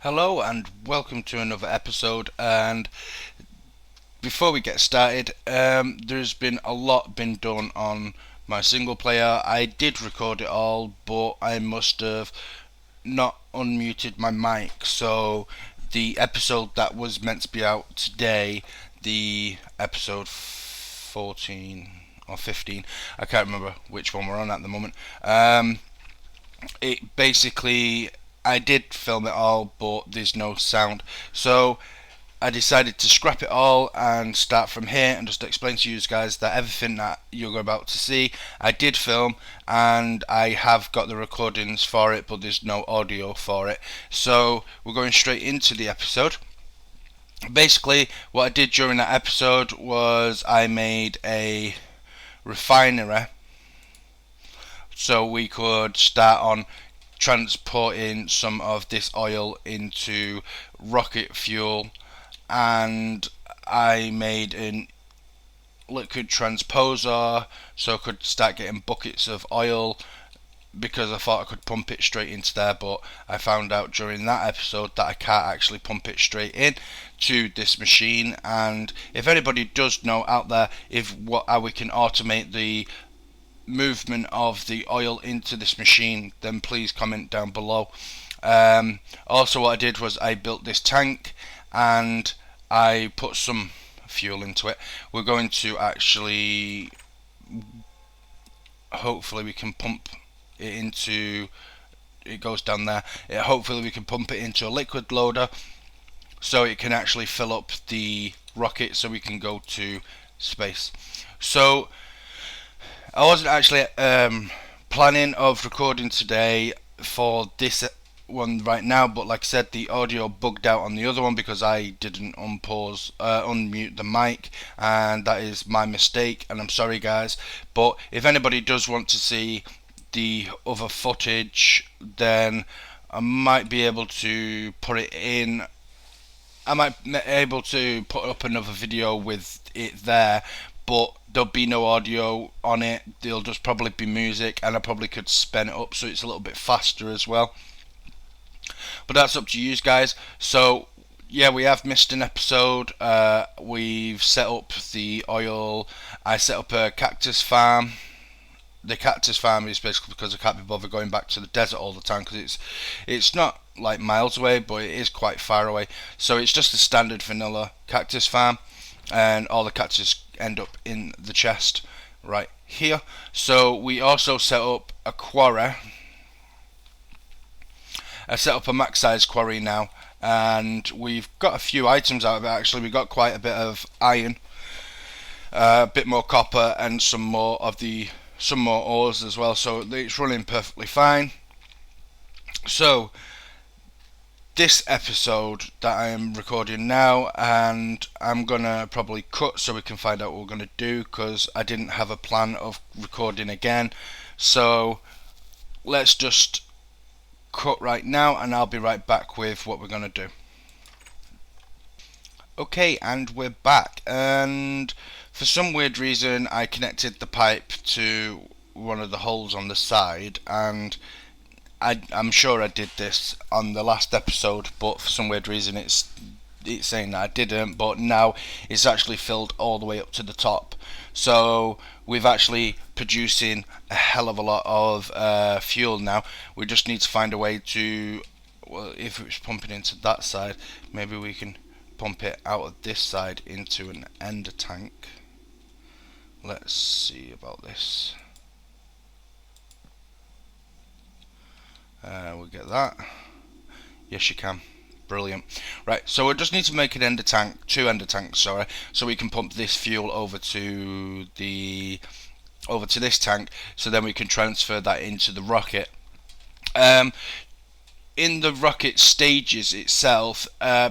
Hello and welcome to another episode. And before we get started, there's been a lot been done on my single player. I did record it all, but I must have not unmuted my mic. So the episode that was meant to be out today, the episode 14 or 15, I can't remember which one we're on at the moment. It basically, I did film it all, but there's no sound. So I decided to scrap it all and start from here and just explain to you guys that everything that you're about to see, I did film and I have got the recordings for it, but there's no audio for it. So we're going straight into the episode. Basically, what I did during that episode was I made a refinery so we could start on transporting some of this oil into rocket fuel, and I made a liquid transposer so I could start getting buckets of oil because I thought I could pump it straight into there, but I found out during that episode that I can't actually pump it straight in to this machine. And if anybody does know out there how we can automate the movement of the oil into this machine, then please comment down below. Also what I did was I built this tank and I put some fuel into it. We're going to actually, hopefully we can pump it into, it goes down there, hopefully we can pump it into a liquid loader so it can actually fill up the rocket so we can go to space. So I wasn't actually planning of recording today for this one right now, but like I said, the audio bugged out on the other one because I didn't unmute the mic, and that is my mistake, and I'm sorry guys. But if anybody does want to see the other footage, then I might be able to put it in. I might be able to put up another video with it there, but there'll be no audio on it. There'll just probably be music, and I probably could spin it up so it's a little bit faster as well. But that's up to you guys. So yeah, we have missed an episode. We've set up the oil. I set up a cactus farm. The cactus farm is basically because I can't be bothered going back to the desert all the time because it's not like miles away, but it is quite far away. So it's just a standard vanilla cactus farm, and all the cactus end up in the chest right here. So we also set up a quarry. I set up a max size quarry now, and we've got a few items out of it. Actually, we got quite a bit of iron, a bit more copper, and some more ores as well. So it's running perfectly fine. So this episode that I am recording now, and I'm gonna probably cut so we can find out what we're gonna do because I didn't have a plan of recording again. So let's just cut right now and I'll be right back with what we're gonna do. Okay, and we're back, and for some weird reason I connected the pipe to one of the holes on the side, and I'm sure I did this on the last episode, but for some weird reason it's saying that I didn't, but now it's actually filled all the way up to the top. So we've actually producing a hell of a lot of fuel now. We just need to find a way to, well, if it was pumping into that side, maybe we can pump it out of this side into an ender tank. Let's see about this. We'll get that. Yes, you can. Brilliant. Right, so we just need to make an ender tank, 2 ender tanks, sorry, so we can pump this fuel over to this tank, so then we can transfer that into the rocket. In the rocket stages itself,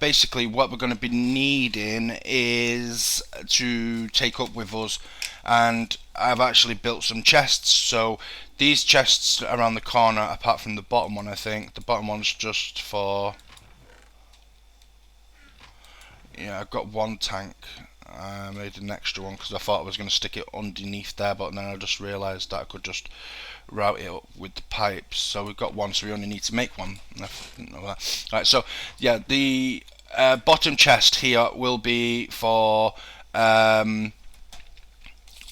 basically what we're going to be needing is to take up with us, and I've actually built some chests. So these chests around the corner, apart from the bottom one, I think the bottom one's just for, yeah, I've got one tank. I made an extra one because I thought I was going to stick it underneath there, but then I just realised that I could just route it up with the pipes. So we've got one, so we only need to make one. I didn't know that. Right, so yeah, the bottom chest here will be for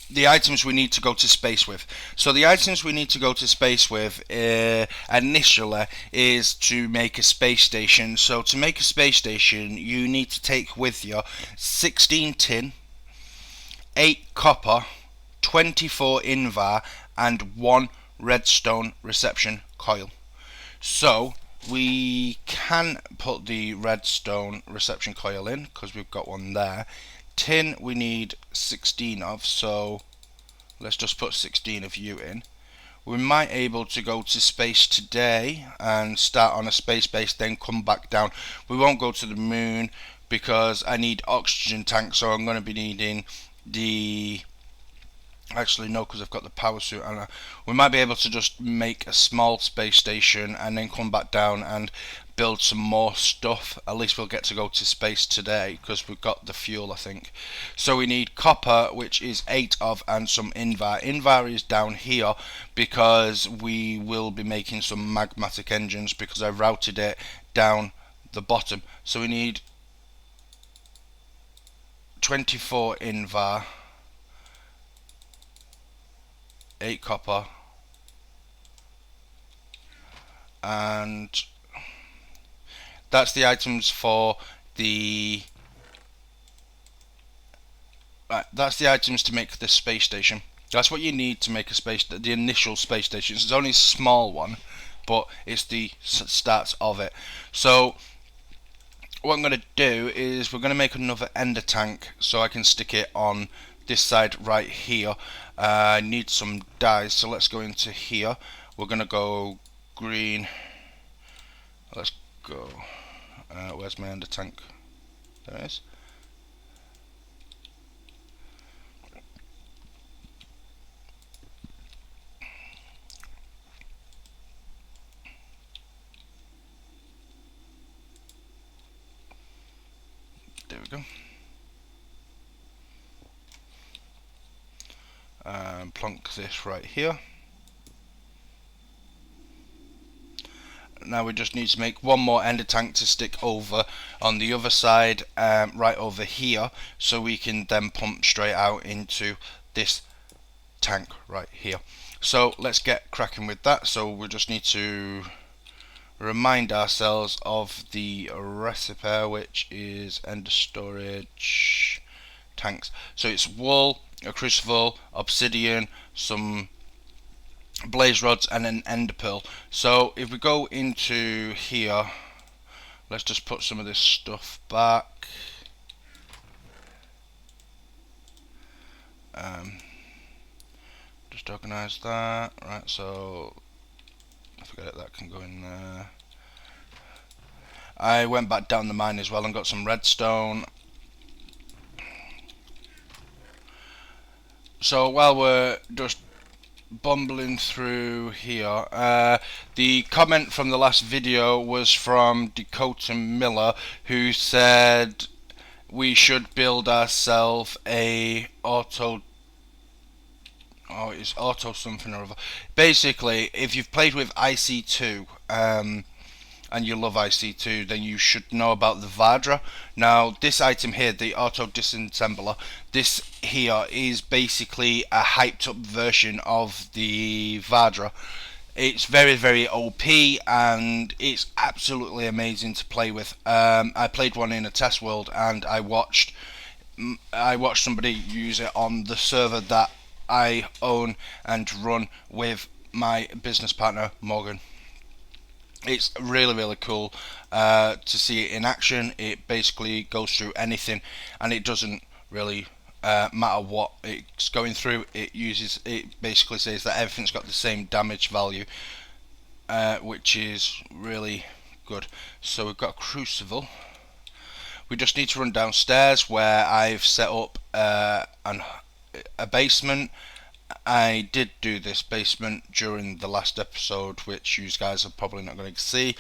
the items we need to go to space with. So the items we need to go to space with initially is to make a space station. So to make a space station, you need to take with you 16 tin, 8 copper, 24 invar, and 1 redstone reception coil. So we can put the redstone reception coil in because we've got one there. Tin we need 16 of, so let's just put 16 of you in. We might able to go to space today and start on a space base, then come back down. We won't go to the moon because I need oxygen tanks, so I'm going to be needing the... Actually no, because I've got the power suit, and we might be able to just make a small space station and then come back down and build some more stuff. At least we'll get to go to space today because we've got the fuel, I think. So we need copper, which is 8 of, and some invar. Invar is down here because we will be making some magmatic engines because I routed it down the bottom. So we need 24 invar, 8 copper, and that's the items for the that's the items to make the space station. That's what you need to make a the initial space station. It's only a small one, but it's the start of it. So what I'm going to do is we're going to make another ender tank so I can stick it on this side right here. I need some dyes, so let's go into here. We're going to go green. Let's go. Where's my ender tank? There it is. There we go. Plonk this right here. Now we just need to make one more ender tank to stick over on the other side, right over here, so we can then pump straight out into this tank right here. So let's get cracking with that. So we just need to remind ourselves of the recipe, which is ender storage tanks. So it's wool, a crucible, obsidian, some blaze rods, and an ender pearl. So if we go into here, let's just put some of this stuff back. Just organize that. Right, so I forget it, that can go in there. I went back down the mine as well and got some redstone. So while we're just bumbling through here, the comment from the last video was from Dakota Miller, who said we should build ourselves a auto it's auto something or other. Basically, if you've played with IC2 and you love IC2, then you should know about the Vardra. Now this item here, the auto disassembler, this here is basically a hyped up version of the Vardra. It's very OP and it's absolutely amazing to play with. I played one in a test world and I watched somebody use it on the server that I own and run with my business partner Morgan. It's really cool to see it in action. It basically goes through anything and it doesn't really matter what it's going through. It basically says that everything's got the same damage value, which is really good. So we've got a crucible. We just need to run downstairs where I've set up a basement. I did do this basement during the last episode, which you guys are probably not going to see,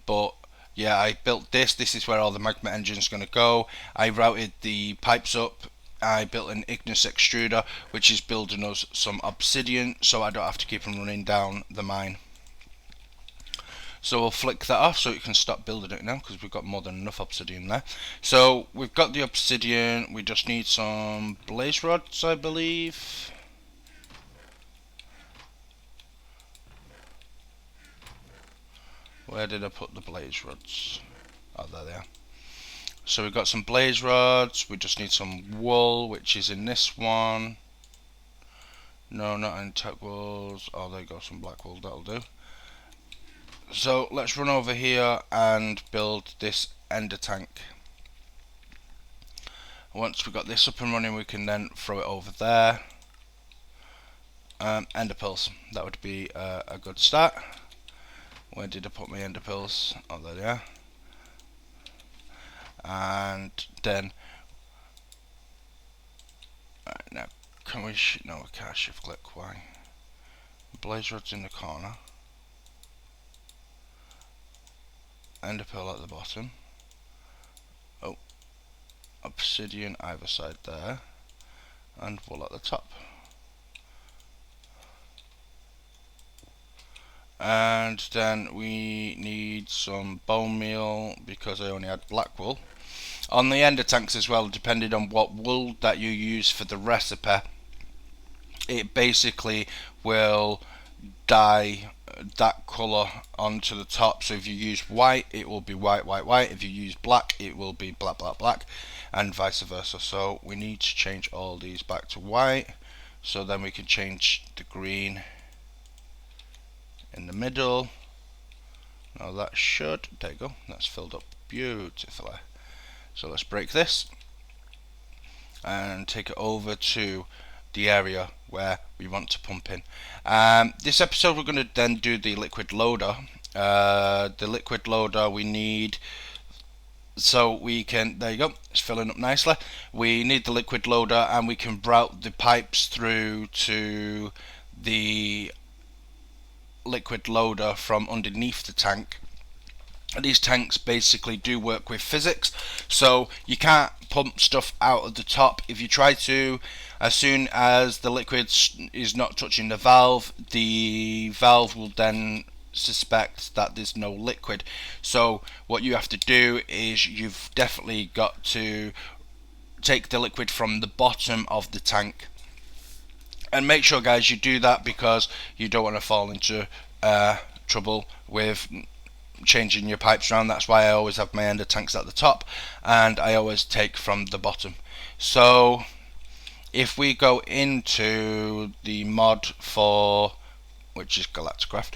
but yeah, I built this. This is where all the magma engine's going to go. I routed the pipes up I built an ignis extruder, which is building us some obsidian, so I don't have to keep them running down the mine. So we'll flick that off so it can stop building it now, because we've got more than enough obsidian there. So we've got the obsidian, we just need some blaze rods, I believe. Where did I put the blaze rods? Oh, there they are. So we've got some blaze rods, we just need some wool, which is in this one. No, not in tech wools. Oh, there you go, some black wool, that'll do. So let's run over here and build this ender tank. Once we've got this up and running, we can then throw it over there. Ender pills, that would be a good start. Where did I put my ender pills? Oh, there they are. And then, now can we? No, we can't shift click. Why? Blaze rods in the corner. Ender pearl at the bottom. Oh, obsidian either side there, and wool at the top. And then we need some bone meal because I only had black wool. On the ender tanks as well, depending on what wool that you use for the recipe, it basically will dye that colour onto the top. So if you use white, it will be white, white, white. If you use black, it will be black, black, black, and vice versa. So we need to change all these back to white, so then we can change the green in the middle. Now that should, there you go, that's filled up beautifully. So let's break this and take it over to the area where we want to pump in. This episode we're going to then do the liquid loader. The liquid loader we need, so we can, there you go, it's filling up nicely. We need the liquid loader and we can route the pipes through to the liquid loader from underneath the tank. These tanks basically do work with physics, so you can't pump stuff out of the top. If you try to, as soon as the liquid is not touching the valve will then suspect that there's no liquid. So what you have to do is you've definitely got to take the liquid from the bottom of the tank. And make sure, guys, you do that because you don't want to fall into trouble with changing your pipes around. That's why I always have my ender tanks at the top and I always take from the bottom. So if we go into the mod for, which is Galacticraft,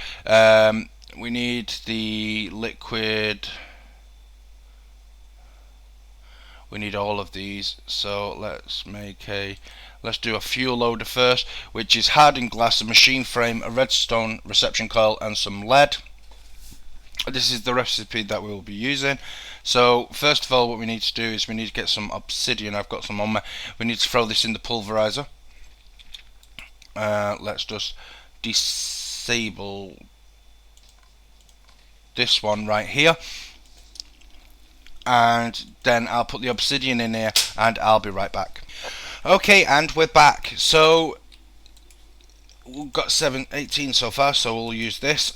we need the liquid, we need all of these. So let's do a fuel loader first, which is hardened glass, a machine frame, a redstone reception coil and some lead. This is the recipe that we will be using. So first of all, what we need to do is we need to get some obsidian. I've got some on me. We need to throw this in the pulverizer. Let's just disable this one right here, and then I'll put the obsidian in here and I'll be right back. Okay, and we're back. So we've got 18 so far, so we'll use this.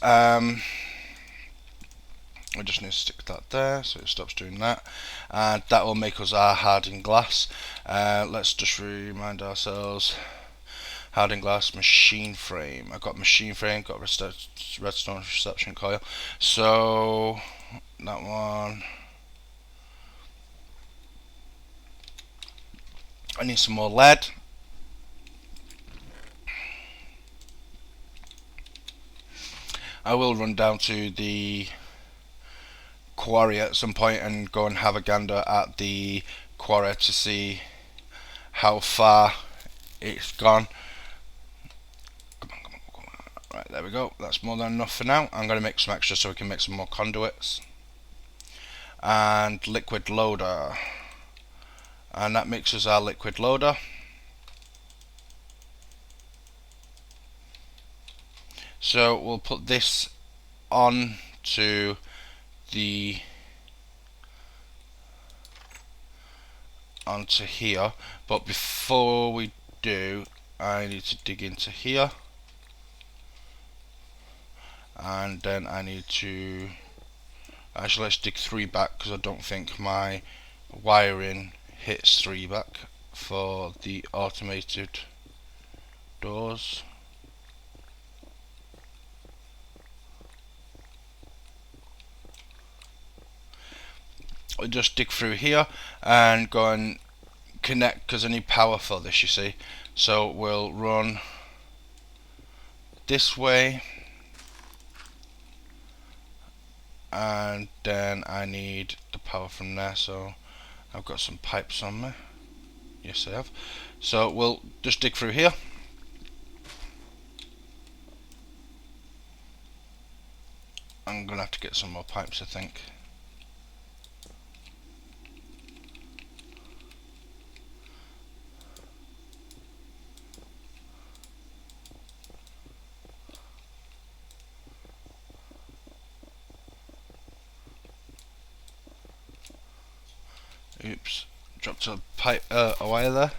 We just need to stick that there so it stops doing that, and that will make us our hardened glass. Let's just remind ourselves, hardened glass, machine frame. I've got machine frame, got redstone reception coil, so that one. I need some more lead. I will run down to the quarry at some point and go and have a gander at the quarry to see how far it's gone. Come on. Right, there we go. That's more than enough for now. I'm going to make some extra so we can make some more conduits. And liquid loader. And that mixes our liquid loader. So we'll put this on to the onto here, but before we do, I need to dig into here, and then I need to actually, let's dig 3 back, because I don't think my wiring hits 3 back for the automated doors. I'll just dig through here and go and connect, because I need power for this, you see. So we'll run this way, and then I need the power from there. So I've got some pipes on me. Yes, I have. So we'll just dig through here. I'm gonna have to get some more pipes, I think. Oops, dropped a pipe, a wire there.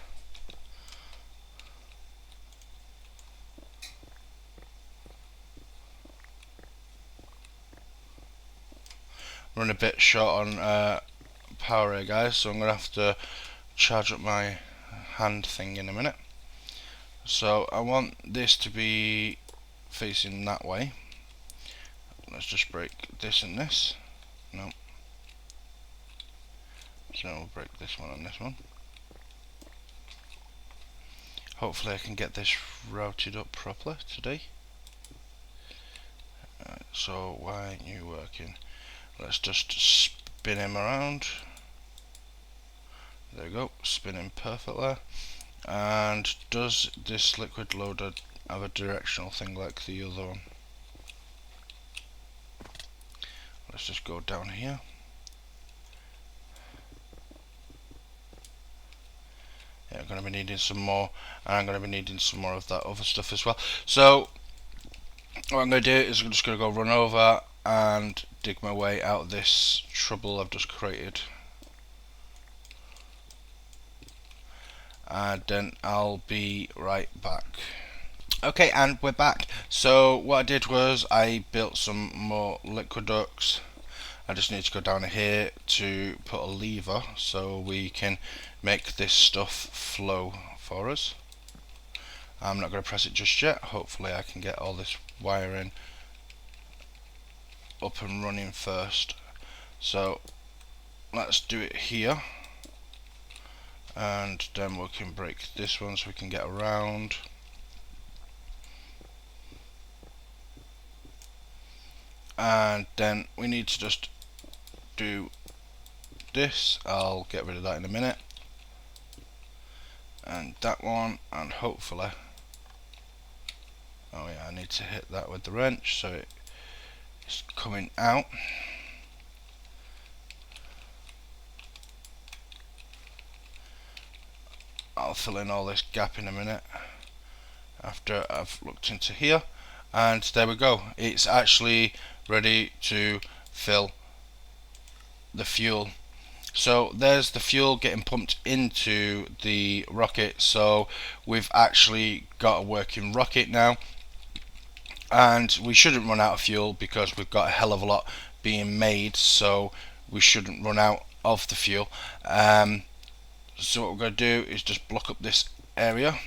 Run a bit short on power here, guys, so I'm gonna have to charge up my hand thing in a minute. So I want this to be facing that way. Let's just break this and this. No. So we'll break this one and this one. Hopefully I can get this routed up properly today. So why aren't you working? Let's just spin him around. There we go, spinning perfectly. And does this liquid loader have a directional thing like the other one? Let's just go down here. Yeah, I'm going to be needing some more, and I'm going to be needing some more of that other stuff as well. So what I'm going to do is I'm just going to go run over and dig my way out of this trouble I've just created. And then I'll be right back. Okay, and we're back. So what I did was I built some more liquid ducts. I just need to go down here to put a lever so we can make this stuff flow for us. I'm not going to press it just yet. Hopefully I can get all this wiring up and running first. So let's do it here, and then we can break this one so we can get around. And then we need to just do this. I'll get rid of that in a minute. And that one, and hopefully, oh yeah, I need to hit that with the wrench so it's coming out. I'll fill in all this gap in a minute after I've looked into here, and there we go. It's actually ready to fill the fuel. So there's the fuel getting pumped into the rocket. So we've actually got a working rocket now, and we shouldn't run out of fuel because we've got a hell of a lot being made, so we shouldn't run out of the fuel. So what we're going to do is just block up this area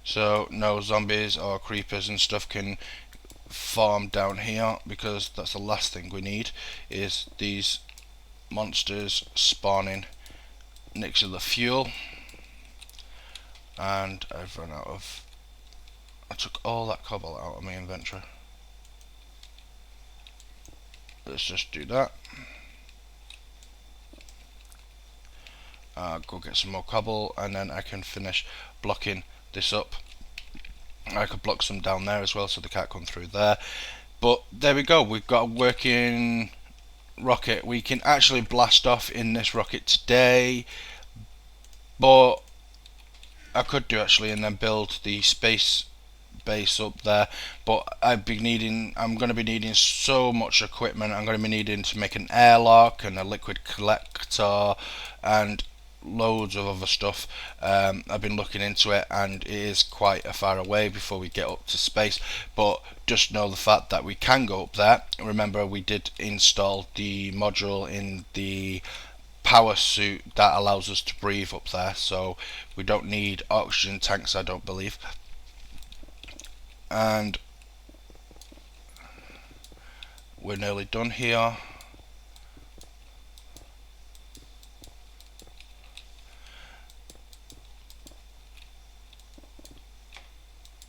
so no zombies or creepers and stuff can farm down here, because that's the last thing we need, is these monsters spawning next to the fuel. And I've run out of, I took all that cobble out of my inventory. Let's just do that. Go get some more cobble, and then I can finish blocking this up. I could block some down there as well so they can't come through there. But there we go, we've got a working rocket. We can actually blast off in this rocket today, but I could do actually and then build the space base up there, but I'm going to be needing so much equipment. I'm going to be needing to make an airlock and a liquid collector and loads of other stuff. I've been looking into it, and it is quite a far away before we get up to space, but just know the fact that we can go up there. Remember, we did install the module in the power suit that allows us to breathe up there, so we don't need oxygen tanks, I don't believe. And we're nearly done here.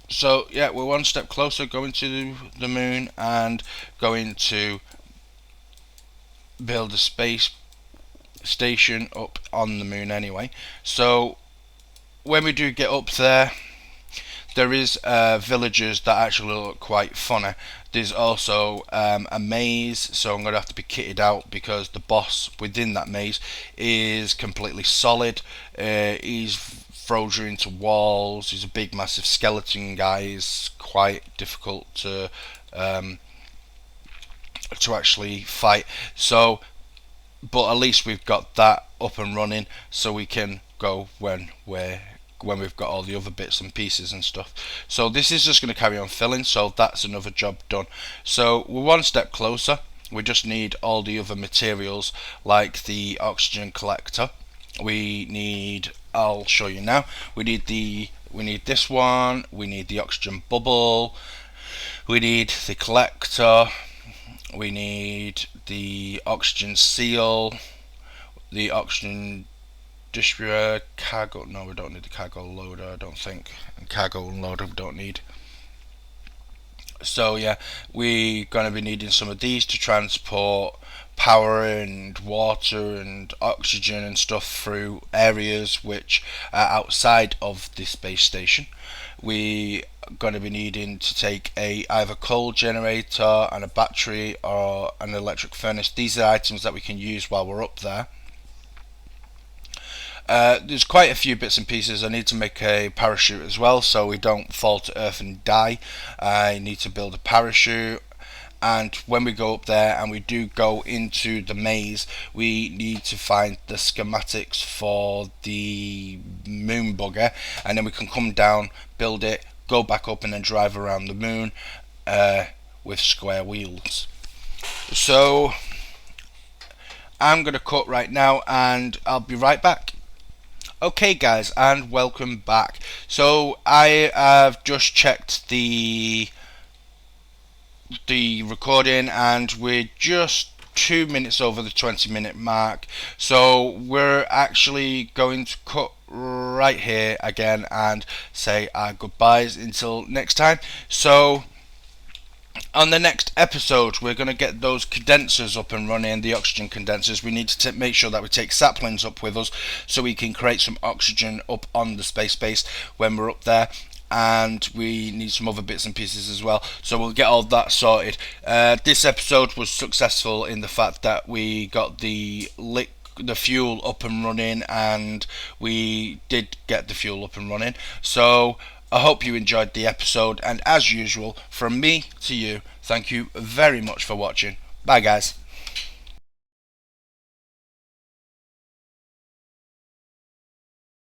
So yeah, we're one step closer going to the moon and going to build a space station up on the moon anyway. So when we do get up there, there is villagers that actually look quite funny. There's also a maze, so I'm going to have to be kitted out because the boss within that maze is completely solid. He's throws you into walls. He's a big massive skeleton guy. He's quite difficult to actually fight. So but at least we've got that up and running, so we can go when we've got all the other bits and pieces and stuff. So this is just going to carry on filling, so that's another job done. So we're one step closer. We just need all the other materials like the oxygen collector. We need, I'll show you now, we need this one, we need the oxygen bubble, we need the collector, we need the oxygen seal, the oxygen distributor, cargo, no, we don't need the cargo loader, I don't think, and cargo loader we don't need. So yeah, we're going to be needing some of these to transport power and water and oxygen and stuff through areas which are outside of the space station. We going to be needing to take a either coal generator and a battery or an electric furnace. These are items that we can use while we're up there. There's quite a few bits and pieces. I need to make a parachute as well, so we don't fall to earth and die. I need to build a parachute, and when we go up there and we do go into the maze, we need to find the schematics for the moon bugger, and then we can come down, build it, go back up, and then drive around the moon with square wheels. So I'm going to cut right now, and I'll be right back. Okay guys, and welcome back. So I have just checked the recording, and we're just 2 minutes over the 20-minute mark, so we're actually going to cut right here again and say our goodbyes until next time. So on the next episode, we're going to get those condensers up and running, the oxygen condensers. We need to make sure that we take saplings up with us so we can create some oxygen up on the space base when we're up there. And we need some other bits and pieces as well, so we'll get all that sorted. This episode was successful in the fact that we got the fuel up and running, and we did get the fuel up and running. So I hope you enjoyed the episode, and as usual, from me to you, thank you very much for watching. Bye guys.